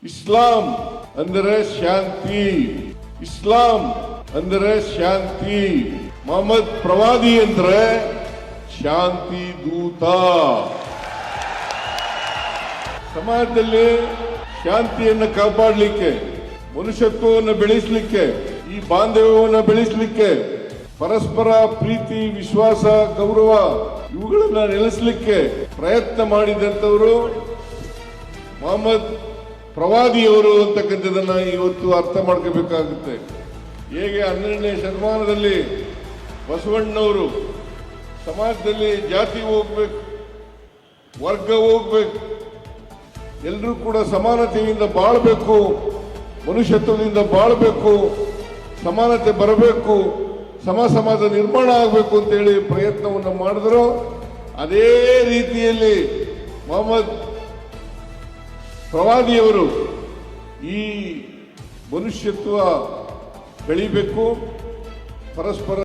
ಇಸ್ಲಾಂ ಅಂದರೆ ಶಾಂತಿ, ಇಸ್ಲಾಂ ಅಂದರೆ ಶಾಂತಿ. ಮೊಹಮ್ಮದ್ ಪ್ರವಾದಿ ಅಂದ್ರೆ ಶಾಂತಿ ದೂತ. ಸಮಾಜದಲ್ಲಿ ಶಾಂತಿಯನ್ನು ಕಾಪಾಡಲಿಕ್ಕೆ, ಮನುಷ್ಯತ್ವವನ್ನು ಬೆಳೆಸಲಿಕ್ಕೆ, ಈ ಬಾಂಧವ್ಯವನ್ನು ಬೆಳೆಸಲಿಕ್ಕೆ, ಪರಸ್ಪರ ಪ್ರೀತಿ, ವಿಶ್ವಾಸ, ಗೌರವ ಇವುಗಳನ್ನ ನೆಲೆಸಲಿಕ್ಕೆ ಪ್ರಯತ್ನ ಮಾಡಿದಂಥವರು ಮೊಹಮ್ಮದ್ ಪ್ರವಾದಿಯವರು ಅಂತಕ್ಕಂಥದ್ದನ್ನ ಇವತ್ತು ಅರ್ಥ ಮಾಡ್ಕೋಬೇಕಾಗುತ್ತೆ. ಹೇಗೆ 12ನೇ ಶತಮಾನದಲ್ಲಿ ಬಸವಣ್ಣವರು ಸಮಾಜದಲ್ಲಿ ಜಾತಿ ಹೋಗ್ಬೇಕು, ವರ್ಗ ಹೋಗ್ಬೇಕು, ಎಲ್ಲರೂ ಕೂಡ ಸಮಾನತೆಯಿಂದ ಬಾಳಬೇಕು, ಮನುಷ್ಯತ್ವದಿಂದ ಬಾಳಬೇಕು, ಸಮಾನತೆ ಬರಬೇಕು, ಸಮಾಜ ನಿರ್ಮಾಣ ಆಗಬೇಕು ಅಂತೇಳಿ ಪ್ರಯತ್ನವನ್ನು ಮಾಡಿದ್ರು. ಅದೇ ರೀತಿಯಲ್ಲಿ ಮೊಹಮ್ಮದ್ ಪ್ರವಾದಿಯವರು ಈ ಮನುಷ್ಯತ್ವ ಬೆಳಿಬೇಕು, ಪರಸ್ಪರ